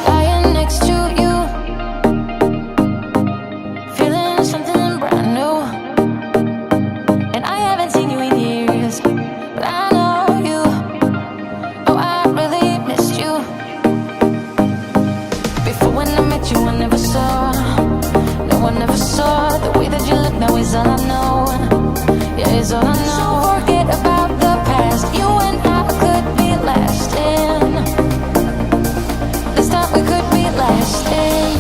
Lying next to you, feeling something brand new. And I haven't seen you in years, but I know you. Oh, I really missed you. Before when I met you, I never saw. No, I never saw the way that you look now is all I know. Yeah, it's all I know. So forget about the past. You and I could be lasting. This time we could be lasting.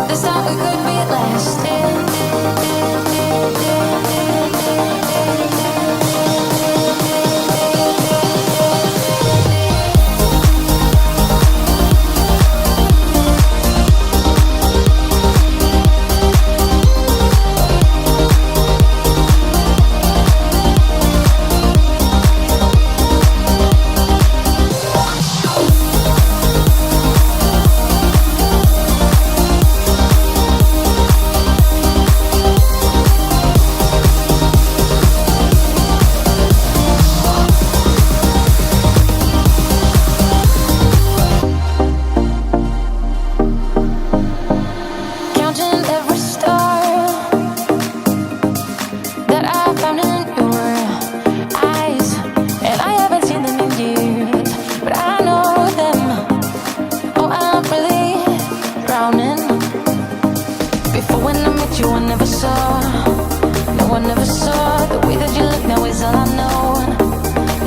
This time we could be lasting. Counting every star that I found in your eyes, and I haven't seen them in years, but I know them. Oh, I'm really drowning. Before when I met you, I never saw. No, I never saw the way that you look now is all I know.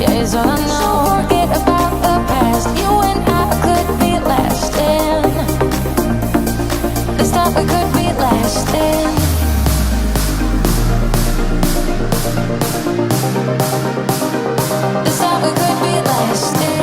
Yeah, it's all I know. So forget about the past. You and I could be lasting. This time we could be lasting. This time we could be lasting.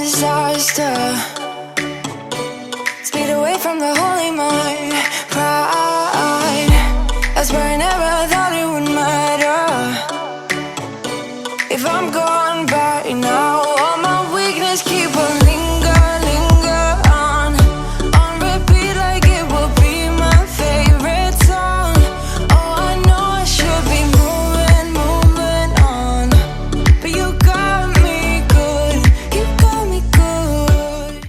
disaster. Speed away from the holy mind. Pride, I swear I never thought it would matter. If I'm gone by now, all my weakness keep on linger on repeat like it will be my favorite song. Oh, I know I should be moving on, but you got me good, you got me good.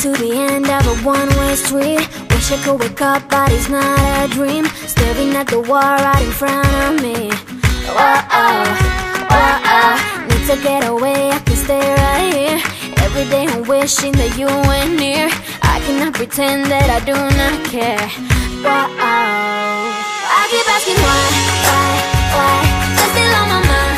to the end of a one-way street. Wish I could wake up, but it's not a dream. Staring at the wall right in front of me. Need to get away, I can stay right here. Every day I'm wishing that you were near. I cannot pretend that I do not care. Whoa. I keep asking why? You're still on my mind.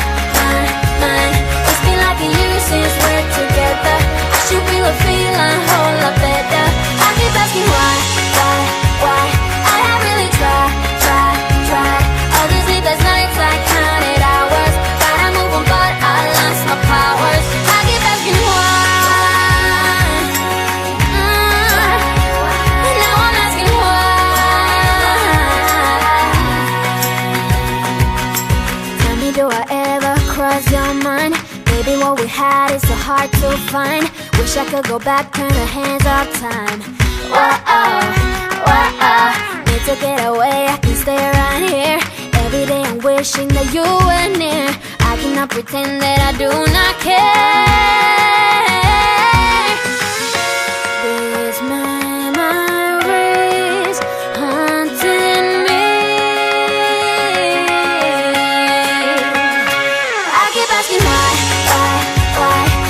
It's been like a year since we're together. I should really feel a whole lot better. I keep asking why? I have really tried. All these sleepless nights, I counted hours. Gotta move on, but I lost my powers. I keep asking why. And now I'm asking why. Tell me, do I ever cross your mind? Baby, what we had is so hard to find. Wish I could go back, turn the hands of time. Whoa. Need to get away, I can stay right here. Every day I'm wishing that you were near. I cannot pretend that I do not care. These memories haunting me. I keep asking why?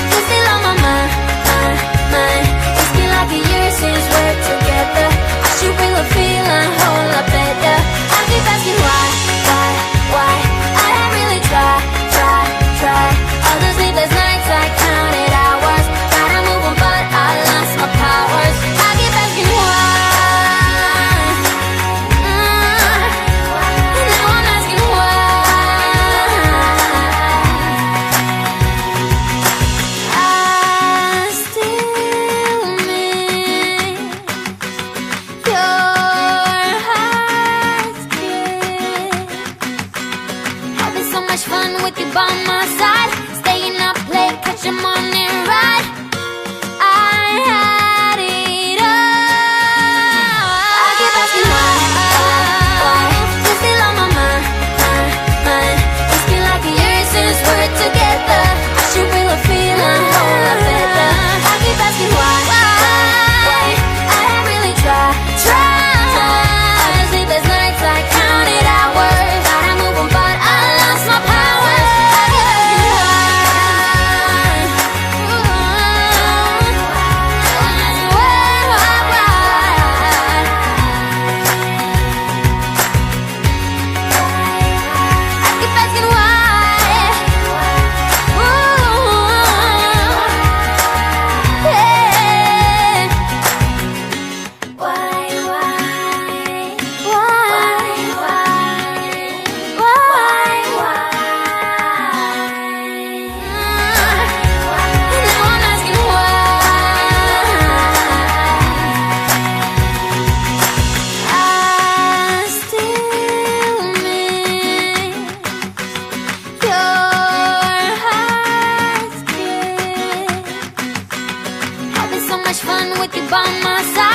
You're still on my mind. It's been like a year since we're together. I should really feel a whole lot better. I keep asking why? I have really tried. All those sleepless nights, I counted hours. Gotta move on, but I lost my powers. I keep asking why. And now I'm asking why. I still miss your heart's kiss. Having so much fun with you by my side. Staying up late, catch a morning ride. I had it all. I keep asking why? You're still on my mind. It's been like a year since we're together. I should really feel a whole lot better. I keep asking why? I have really tried. All the sleepless nights, I counted hours. Gotta move on, but I lost my powers. I keep asking I keep asking why. And now I'm asking why. I still miss your heart's kiss. Having so much fun with you by my side.